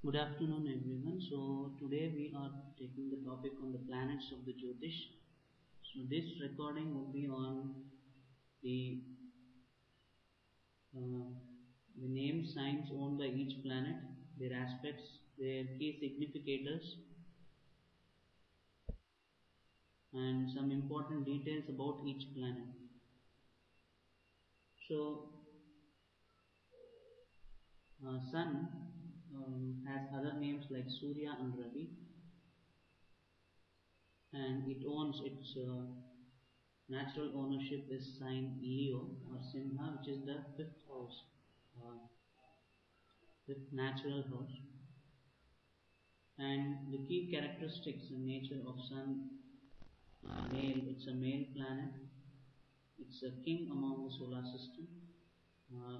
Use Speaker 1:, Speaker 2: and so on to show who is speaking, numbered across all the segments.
Speaker 1: Good afternoon, everyone. So today we are taking the topic on the planets of the Jyotish. So this recording will be on the uh, the name signs owned by each planet, their aspects, their key significators, and some important details about each planet. So Sun has other names like Surya and Ravi, and it owns its natural ownership is sign Leo or Simha, which is the fifth house, uh, fifth natural house. And the key characteristics and nature of Sun, male, it's a male planet. It's a king among the solar system.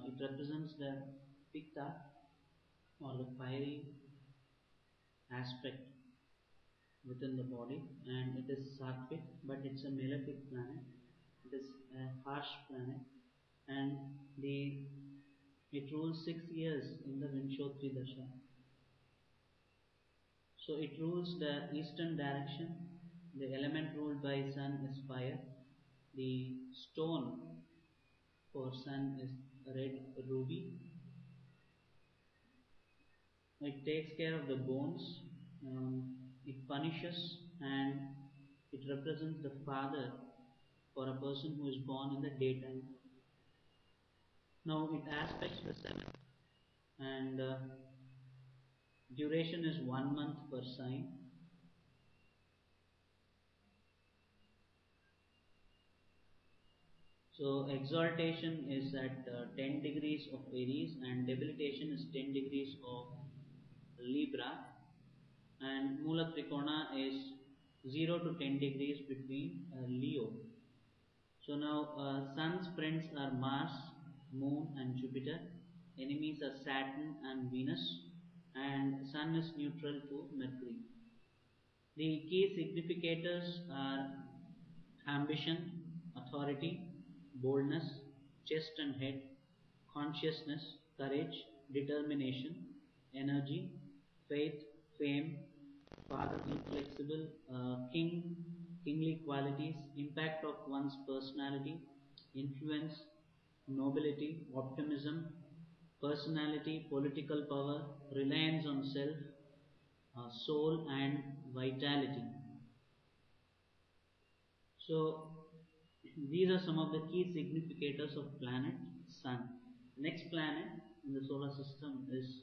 Speaker 1: It represents the Pitta or the fiery aspect within the body, and it is Sattvic, but it's a malefic planet. It is a harsh planet, and the it rules 6 years in the Vinchotri Dasha. So it rules the eastern direction. The element ruled by Sun is fire. The stone for Sun is red ruby. It takes care of the bones. It punishes, and it represents the father for a person who is born in the daytime. Now it aspects the sun, and duration is 1 month per sign. So exaltation is at 10 degrees of Aries, and debilitation is 10 degrees of Libra, and Mula Trikona is 0 to 10 degrees between Leo. So now Sun's friends are Mars, Moon and Jupiter. Enemies are Saturn and Venus, and Sun is neutral to Mercury. The key significators are ambition, authority, boldness, chest and head, consciousness, courage, determination, energy, faith, fame, father, inflexible, kingly qualities, impact of one's personality, influence, nobility, optimism, personality, political power, reliance on self, soul, and vitality. So these are some of the key significators of planet Sun. Next planet in the solar system is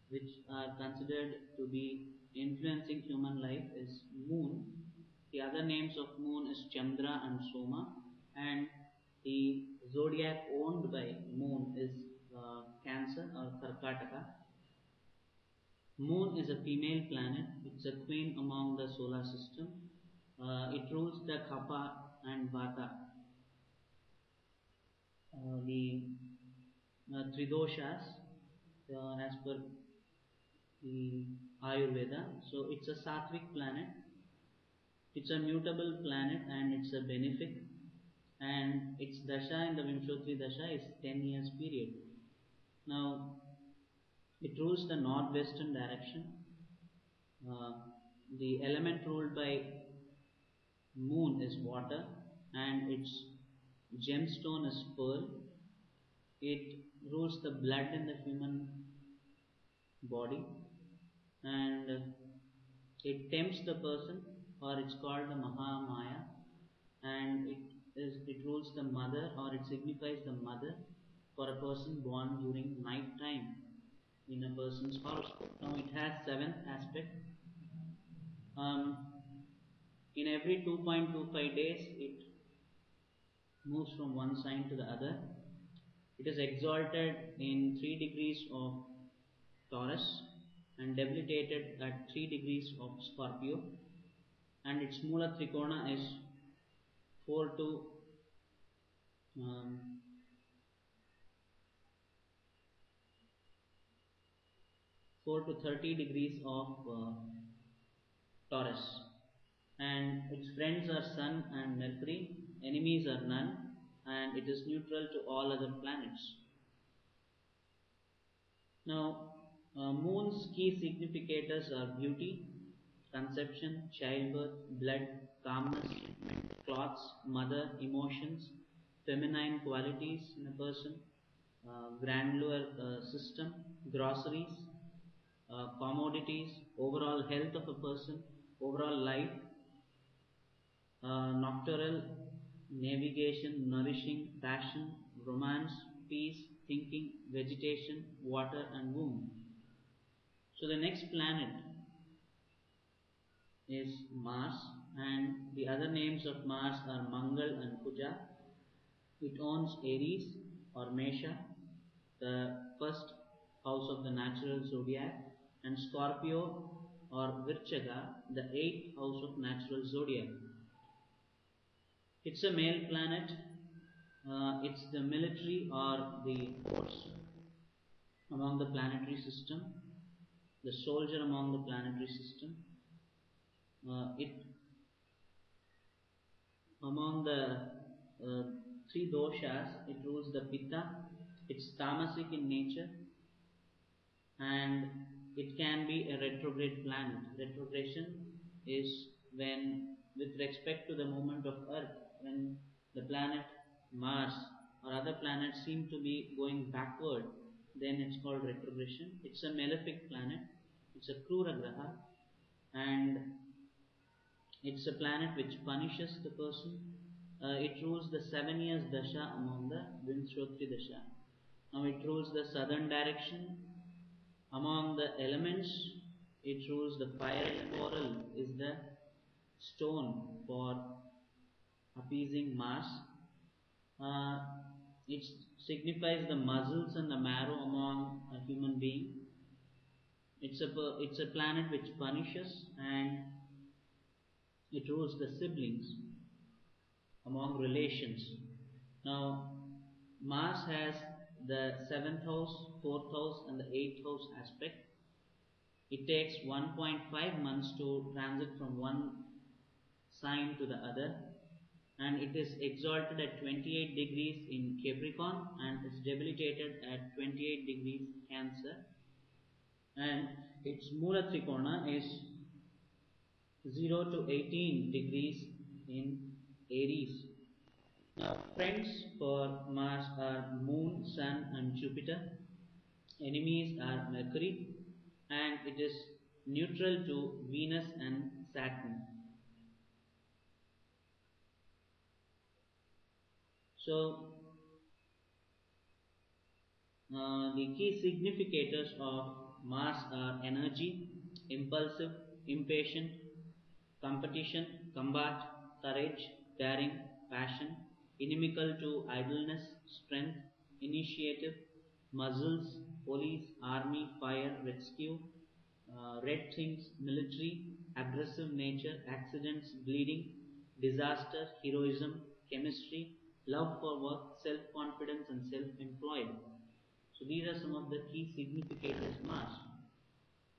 Speaker 1: which are considered to be influencing human life is Moon. The other names of Moon is Chandra and Soma, and the zodiac owned by Moon is Cancer or Karkataka. Moon is a female planet. It's a queen among the solar system. It rules the Kapha and Vata, the Tridoshas, as per the Ayurveda. So it's a Sattvic planet. It's a mutable planet and it's a benefic. And its dasha in the Vimshotri dasha is 10 years period. Now it rules the northwestern direction. Uh, the element ruled by Moon is water, and its gemstone is pearl. It rules the blood in the human body, and it tempts the person, or it's called the Mahamaya, and it rules the mother, or it signifies the mother for a person born during night time in a person's horoscope. Now it has seventh aspect. Um, in every 2.25 days, it moves from one sign to the other. It is exalted in 3 degrees of Taurus and debilitated at 3 degrees of Scorpio, and its Mula Trikona is 4 to um, 4 to 30 degrees of Taurus, and its friends are Sun and Mercury, enemies are none, and it is neutral to all other planets. Now, Moon's key significators are beauty, conception, childbirth, blood, calmness, clothes, mother, emotions, feminine qualities in a person, granular system, groceries, commodities, overall health of a person, overall life, nocturnal, navigation, nourishing, passion, romance, peace, thinking, vegetation, water, and womb. So the next planet is Mars, and the other names of Mars are Mangal and Kuja. It owns Aries or Mesha, the first house of the natural zodiac, and Scorpio or Virchaga, the eighth house of natural zodiac. It's a male planet. It's the military or the force among the planetary system, the soldier among the planetary system. It among the three doshas, it rules the pitta. It's tamasic in nature, and it can be a retrograde planet. Retrogression is when, with respect to the movement of Earth, when the planet Mars or other planets seem to be going backward, then it's called retrogression. It's a malefic planet. It's a Krura Graha, and it's a planet which punishes the person. It rules the 7 years dasha among the Vinshotri dasha. Now it rules the southern direction. Among the elements, it rules the fire. Coral is the stone for appeasing Mars. Uh, it signifies the muscles and the marrow among a human being. It's a planet which punishes, and it rules the siblings among relations. Now, Mars has the seventh house, fourth house, and the eighth house aspect. It takes 1.5 months to transit from one sign to the other, and it is exalted at 28 degrees in Capricorn and is debilitated at 28 degrees Cancer. And its Mula Trikona is 0 to 18 degrees in Aries. Now, friends for Mars are Moon, Sun, and Jupiter. Enemies are Mercury, and it is neutral to Venus and Saturn. So, the key significators of Mars are energy, impulsive, impatient, competition, combat, courage, daring, passion, inimical to idleness, strength, initiative, muscles, police, army, fire, rescue, red things, military, aggressive nature, accidents, bleeding, disaster, heroism, chemistry, love for work, self confidence, and self employed. So these are some of the key significators of Mars.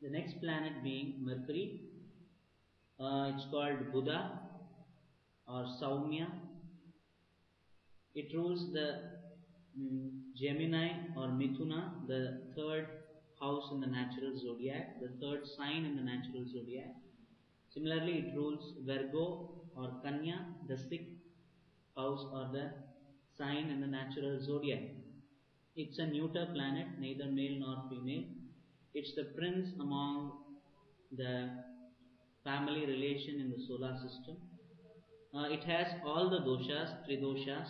Speaker 1: The next planet being Mercury, it's called Buddha or Saumya. It rules the Gemini or Mithuna, the third house in the natural zodiac, the third sign in the natural zodiac. Similarly, it rules Virgo or Kanya, the sixth house or the sign in the natural zodiac. It's a neuter planet, neither male nor female. It's the prince among the family relation in the solar system. It has all the doshas, three doshas,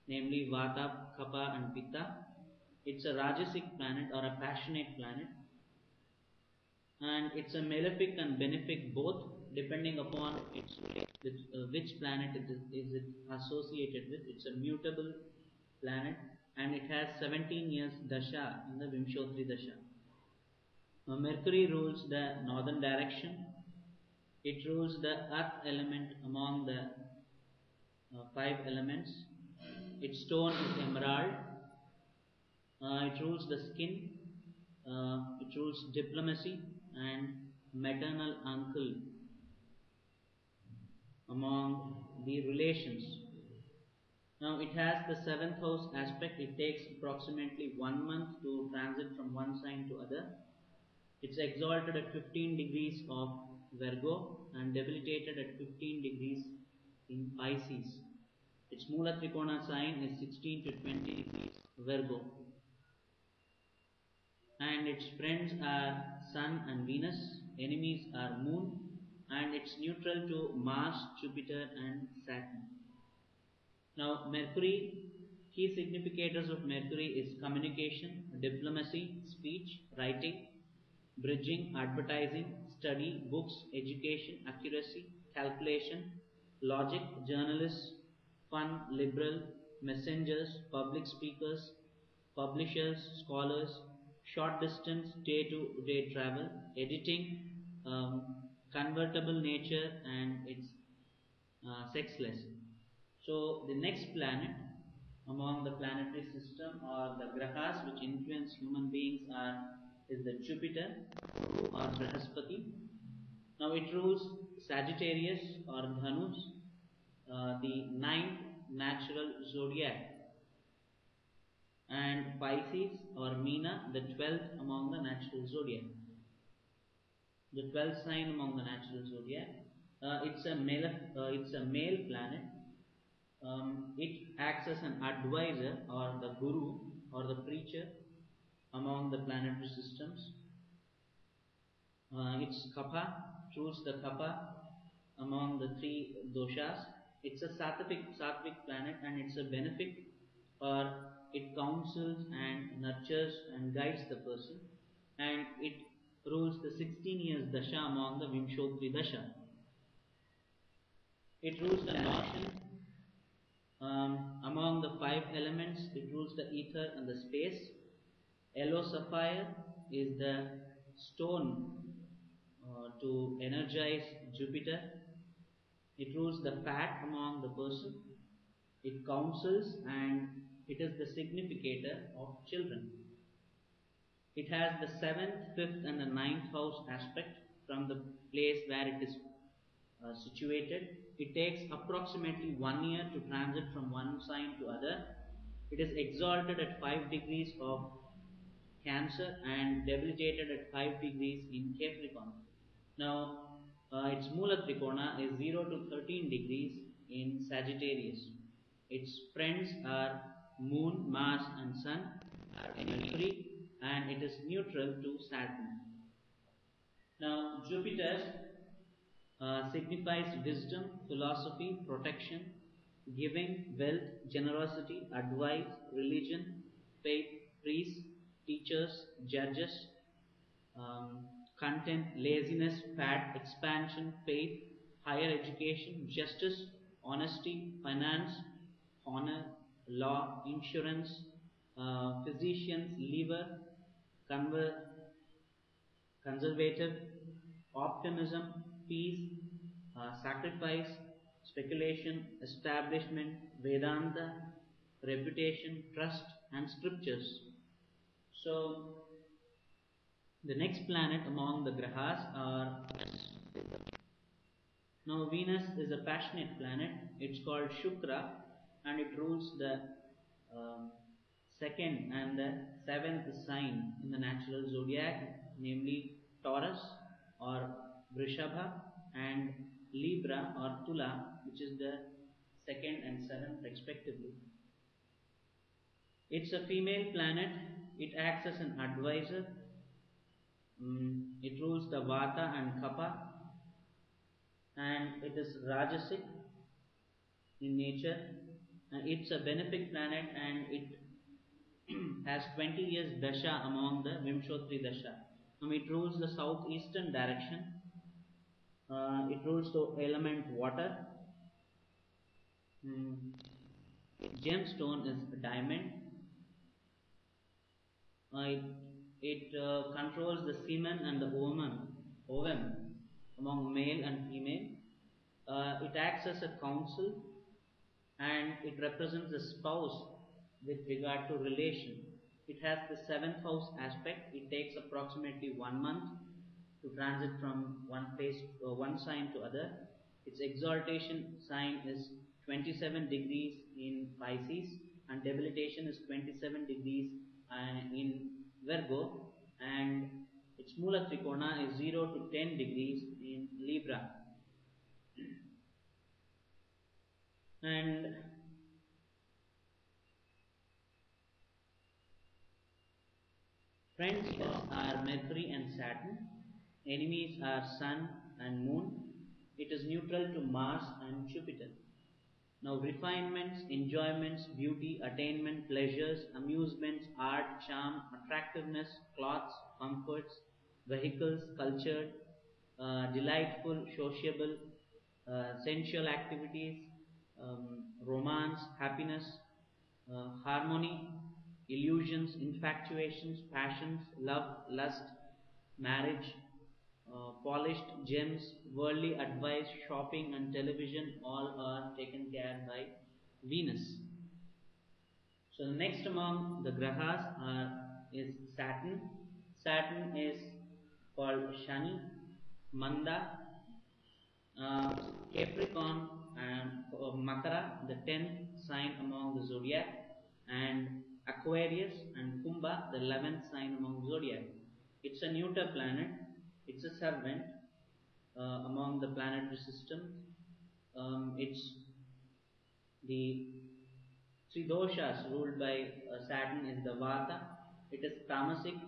Speaker 1: namely Vata, Kapha, and Pitta. It's a Rajasic planet or a passionate planet, and it's a malefic and benefic both, depending upon which planet is it associated with. It's a mutable planet, and it has 17 years dasha in the Vimshotri dasha. Mercury rules the northern direction. It rules the earth element among the five elements. Its stone is emerald. It rules the skin. It rules diplomacy and maternal uncle among the relations. Now it has the seventh house aspect. It takes approximately 1 month to transit from one sign to other. It's exalted at 15 degrees of Virgo and debilitated at 15 degrees in Pisces. Its Mula Trikona sign is 16 to 20 degrees Virgo. And its friends are Sun and Venus, enemies are Moon, and it's neutral to Mars, Jupiter, and Saturn. Now, Mercury, key significators of Mercury is communication, diplomacy, speech, writing, bridging, advertising, study, books, education, accuracy, calculation, logic, journalists, fun, liberal, messengers, public speakers, publishers, scholars, short distance, day to day travel, editing, convertible nature, and its sexless. So the next planet among the planetary system or the grahas which influence human beings are is the Jupiter or Brahaspati. Now it rules Sagittarius or Dhanus, the ninth natural zodiac, and Pisces or Meena, the 12th among the natural zodiac. The 12th sign among the natural zodiac. It's a male planet. It acts as an advisor or the guru or the preacher among the planetary systems. It's Kapha, rules the Kapha among the three doshas. It's a sattvic planet and it's a benefic, or it counsels and nurtures and guides the person, and it rules the 16 years dasha among the Vimshodri dasha. It rules the north among the five elements. It rules the ether and the space. Yellow sapphire is the stone to energize Jupiter. It rules the fat among the person. It counsels and it is the significator of children. It has the 7th, 5th and the ninth house aspect from the place where it is situated. It takes approximately 1 year to transit from one sign to other. It is exalted at 5 degrees of Cancer and debilitated at 5 degrees in Capricorn. Now, its Mula Trikona is 0 to 13 degrees in Sagittarius. Its friends are Moon, Mars, and Sun, Mercury, and it is neutral to Saturn. Now, Jupiter signifies wisdom, philosophy, protection, giving, wealth, generosity, advice, religion, faith, priests, teachers, judges, um, content, laziness, fat, expansion, faith, higher education, justice, honesty, finance, honor, law, insurance, physicians, liver, conver- conservative, optimism, peace, sacrifice, speculation, establishment, Vedanta, reputation, trust, and scriptures. So, the next planet among the grahas are now Venus is a passionate planet. It's called Shukra and it rules the um, second and the seventh sign in the natural zodiac, namely Taurus or Vrishabha and Libra or Tula, which is the second and seventh respectively. It's a female planet. It acts as an advisor. It rules the Vata and Kapha, and it is Rajasic in nature. It's a benefic planet and it has 20 years dasha among the Vimshodri dasha. It rules the southeastern direction. It rules the element water. Mm, Gemstone is diamond. It, it controls the semen and the ovum among male and female. It acts as a counsel and it represents the spouse with regard to relation. It has the seventh house aspect. It takes approximately 1 month to transit from one sign to other. Its exaltation sign is 27 degrees in Pisces and debilitation is 27 degrees in Virgo, and its its Mula Trikona is 0 to 10 degrees in Libra. And friends are Mercury and Saturn. Enemies are Sun and Moon. It is neutral to Mars and Jupiter. Now, refinements, enjoyments, beauty, attainment, pleasures, amusements, art, charm, attractiveness, clothes, comforts, vehicles, cultured, delightful, sociable, sensual activities, romance, happiness, harmony, illusions, infatuations, passions, love, lust, marriage, polished gems, worldly advice, shopping, and television all are taken care by Venus. So the next among the grahas is Saturn. Saturn is called Shani, Manda, uh, Capricorn, and Makara, the 10th sign among the zodiac, and Aquarius and Kumbha, the 11th sign among zodiac. It's a neuter planet, it's a servant among the planetary system. It's the three doshas ruled by Saturn is the Vata. It is tamasic.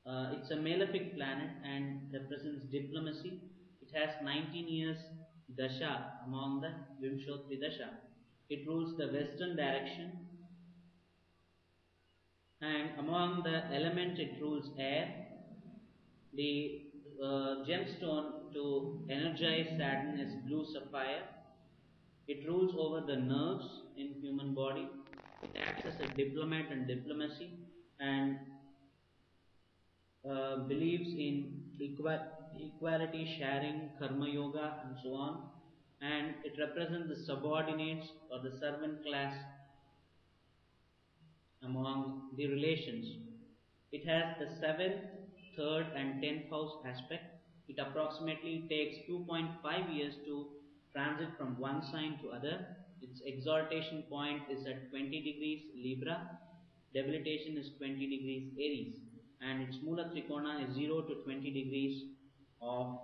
Speaker 1: It's a malefic planet and represents diplomacy. It has 19 years dasha among the Vimshotri dasha. It rules the western direction, and among the elements it rules air. The gemstone to energize Saturn is blue sapphire. It rules over the nerves in human body. It acts as a diplomat and diplomacy, and believes in equality, sharing, karma yoga, and so on. And it represents the subordinates or the servant class among the relations. It has the 7th, 3rd, and 10th house aspect. It approximately takes 2.5 years to transit from one sign to other. Its exaltation point is at 20 degrees Libra, debilitation is 20 degrees Aries, and its Mula Trikona is 0 to 20 degrees of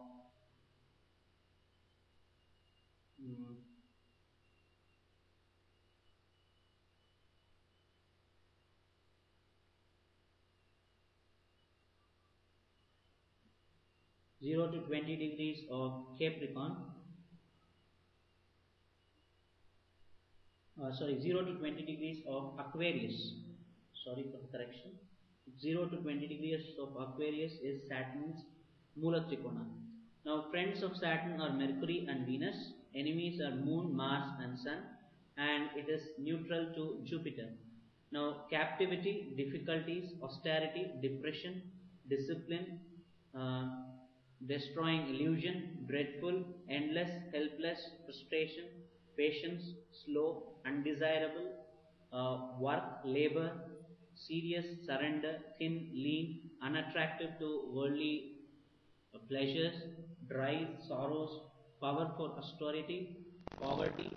Speaker 1: mm, 0 to 20 degrees of Capricorn, sorry, 0 to 20 degrees of Aquarius. Sorry for the correction. 0 to 20 degrees of Aquarius is Saturn's Mula Trikona. Now, friends of Saturn are Mercury and Venus, enemies are Moon, Mars, and Sun, and it is neutral to Jupiter. Now, captivity, difficulties, austerity, depression, discipline, uh, destroying illusion, dreadful, endless, helpless, frustration, patience, slow, undesirable, work, labor, serious, surrender, thin, lean, unattractive to worldly pleasures, dry, sorrows, power for austerity, poverty,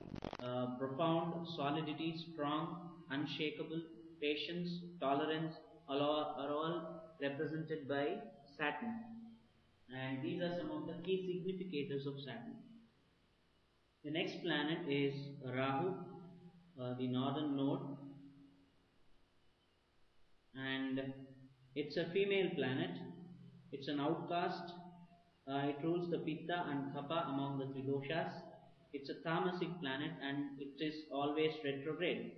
Speaker 1: profound, solidity, strong, unshakable, patience, tolerance, are all represented by Saturn. And these are some of the key significators of Saturn. The next planet is Rahu, the northern node, and it's a female planet. It's an outcast. It rules the Pitta and Kapha among the Tridoshas. It's a tamasic planet and it is always retrograde.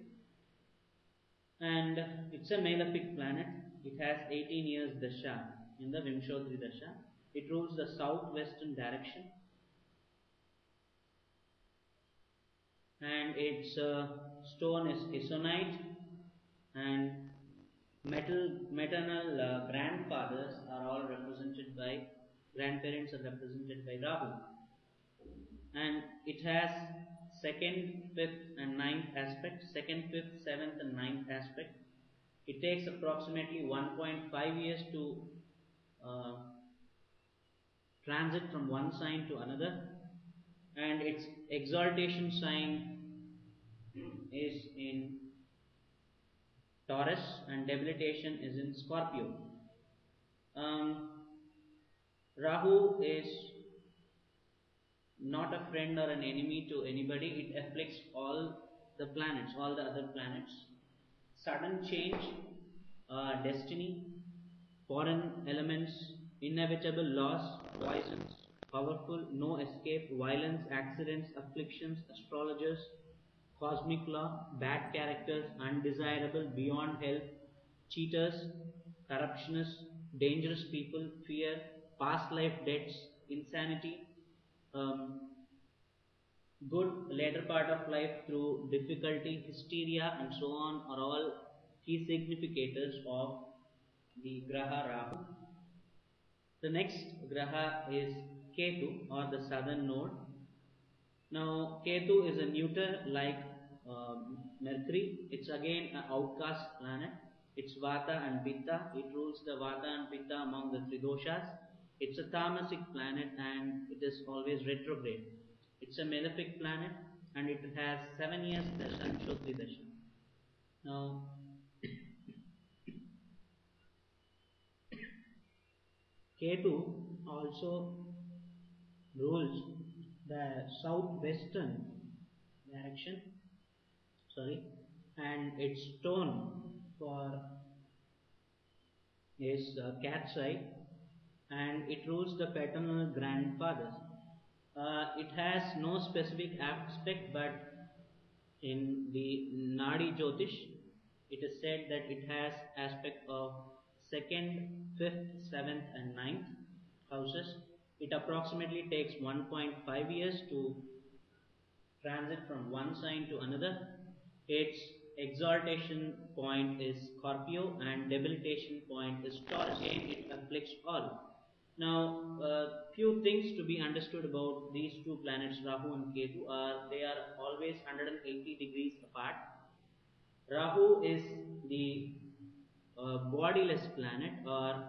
Speaker 1: And it's a malefic planet. It has 18 years dasha in the Vimshodri dasha. It rules the southwestern direction, and its stone is isonite, and maternal grandfathers are all represented by grandparents are represented by Rahu, and it has second, fifth, and ninth aspect. Second, fifth, seventh, and ninth aspect. It takes approximately 1.5 years to uh, transit from one sign to another, and its exaltation sign is in Taurus, and debilitation is in Scorpio. Um, Rahu is not a friend or an enemy to anybody. It afflicts all the planets, all the other planets. Sudden change, destiny, foreign elements, inevitable loss, poisons, powerful, no escape, violence, accidents, afflictions, astrologers, cosmic law, bad characters, undesirable, beyond help, cheaters, corruptionists, dangerous people, fear, past life debts, insanity, um, good later part of life through difficulty, hysteria, and so on are all key significators of the Graha Rahu. The next Graha is Ketu or the southern node. Now, Ketu is a neuter like Mercury. It's again an outcast planet. It's Vata and Pitta. It rules the Vata and Pitta among the Tridoshas. It's a tamasic planet and it is always retrograde. It's a malefic planet and it has 7 years Dasha and Shotri Dasha. Now, Ketu also rules the southwestern direction, sorry, and its tone for is cat's eye, and it rules the paternal grandfathers. It has no specific aspect, but in the Nadi Jyotish, it is said that it has aspect of second, fifth, seventh, and ninth houses. It approximately takes 1.5 years to transit from one sign to another. Its exaltation point is Scorpio and debilitation point is Taurus. Again, it afflicts all. Now, few things to be understood about these two planets, Rahu and Ketu, are they are always 180 degrees apart. Rahu is the bodiless planet, or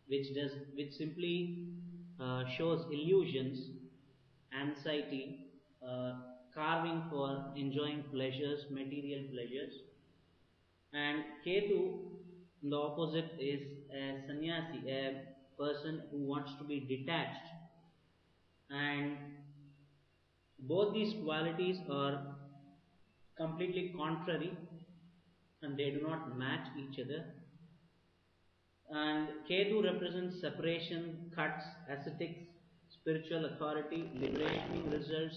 Speaker 1: which simply shows illusions, anxiety, uh, carving for enjoying pleasures, material pleasures. And Ketu, the opposite, is a sannyasi, a person who wants to be detached. And both these qualities are completely contrary and they do not match each other. And Ketu represents separation, cuts, ascetics, spiritual authority, liberating results,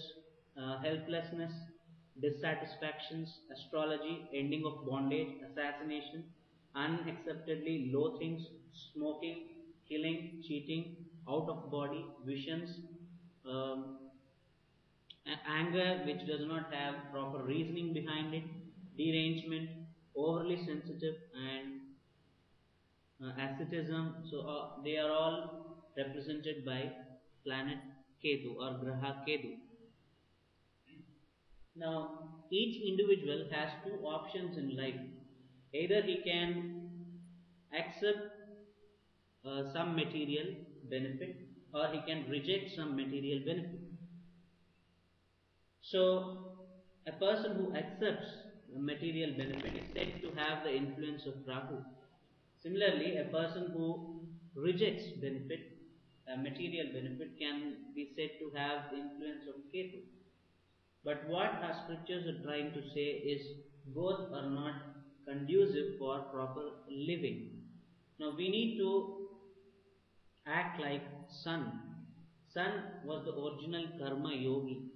Speaker 1: helplessness, dissatisfactions, astrology, ending of bondage, assassination, unacceptedly low things, smoking, killing, cheating, out of body, visions, um, anger which does not have proper reasoning behind it, derangement, overly sensitive, and asceticism. So they are all represented by planet Ketu or Graha Ketu. Now, each individual has two options in life. Either he can accept some material benefit or he can reject some material benefit. So, a person who accepts a material benefit is said to have the influence of Rahu. Similarly, a person who rejects benefit, a material benefit, can be said to have the influence of Ketu. But what our scriptures are trying to say is both are not conducive for proper living. Now we need to act like sun. Sun was the original karma yogi.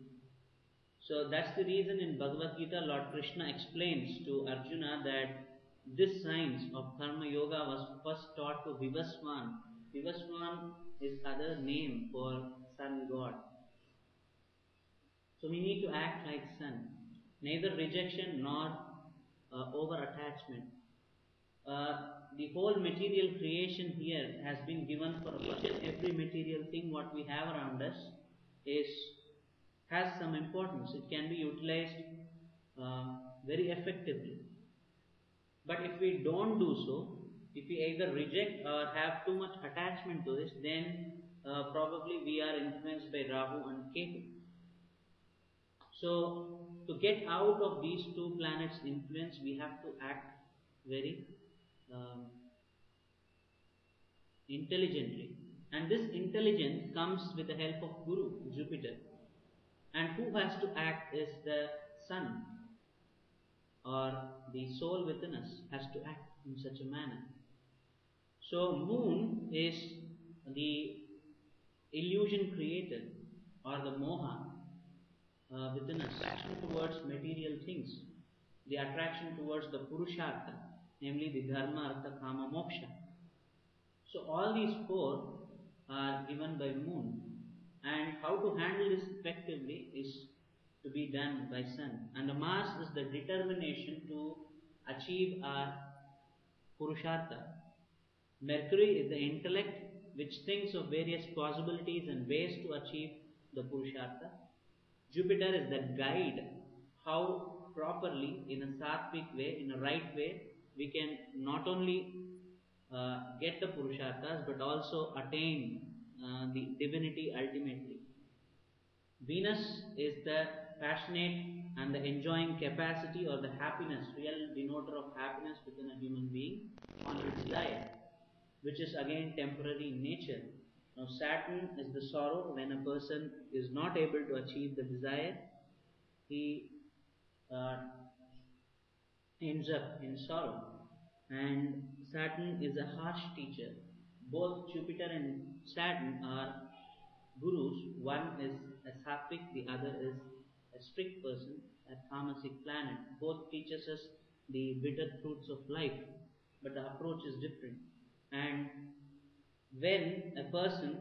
Speaker 1: So that's the reason in Bhagavad Gita, Lord Krishna explains to Arjuna that this science of karma yoga was first taught to Vivaswan. Vivaswan is other name for sun god. So we need to act like sun, neither rejection nor over attachment. The whole material creation here has been given for each and every material thing what we have around us is has some importance. It can be utilized very effectively. But if we don't do so, if we either reject or have too much attachment to this, then probably we are influenced by Rahu and Ketu. So, to get out of these two planets' influence, we have to act very um, intelligently. And this intelligence comes with the help of Guru, Jupiter. And who has to act is the sun, or the soul within us has to act in such a manner. So, moon is the illusion created, or the moha within us, attraction towards material things, the attraction towards the purushartha, namely the dharma, artha, kama, moksha. So all these four are given by moon, and how to handle this effectively is to be done by sun. And the Mars is the determination to achieve our purushartha. Mercury is the intellect which thinks of various possibilities and ways to achieve the purushartha. Jupiter is the guide how properly, in a sattvic way, in a right way, we can not only get the purusharthas but also attain the divinity ultimately. Venus is the passionate and the enjoying capacity or the happiness, real denoter of happiness within a human being on its diet, which is again temporary in nature. Now, Saturn is the sorrow when a person is not able to achieve the desire, he uh, ends up in sorrow. And Saturn is a harsh teacher. Both Jupiter and Saturn are gurus. One is a sattvic, the other is a strict person, a tamasic planet. Both teaches us the bitter truths of life, but the approach is different. And when a person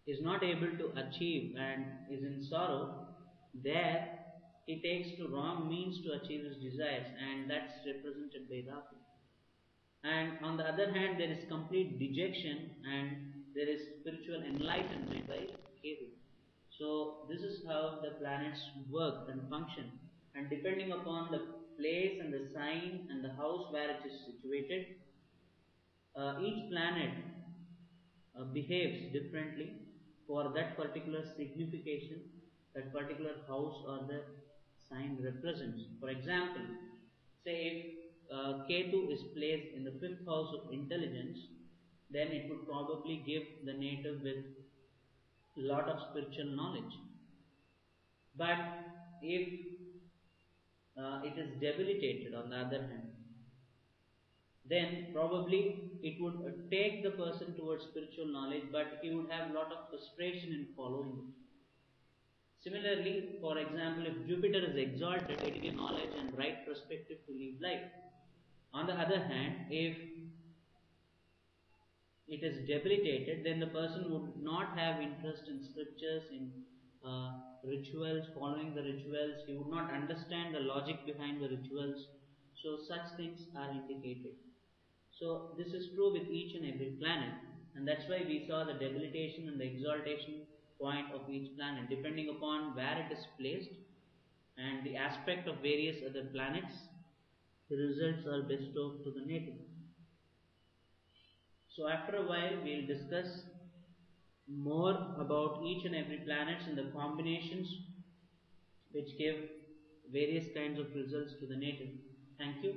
Speaker 1: is not able to achieve and is in sorrow, there he takes to wrong means to achieve his desires, and that's represented by Rahu. And on the other hand, there is complete dejection and there is spiritual enlightenment by Ketu. So, this is how the planets work and function. And depending upon the place and the sign and the house where it is situated, each planet behaves differently for that particular signification that particular house or the sign represents. For example, say if Ketu is placed in the fifth house of intelligence, then it would probably give the native with a lot of spiritual knowledge. But if it is debilitated on the other hand, then probably it would take the person towards spiritual knowledge, but he would have a lot of frustration in following it. Similarly, for example, if Jupiter is exalted, it will give knowledge and right perspective to live life. On the other hand, if it is debilitated, then the person would not have interest in scriptures, in rituals, following the rituals. He would not understand the logic behind the rituals. So, such things are indicated. So this is true with each and every planet, and that's why we saw the debilitation and the exaltation point of each planet. Depending upon where it is placed and the aspect of various other planets, the results are bestowed to the native. So after a while, we'll discuss more about each and every planets and the combinations which give various kinds of results to the native. Thank you.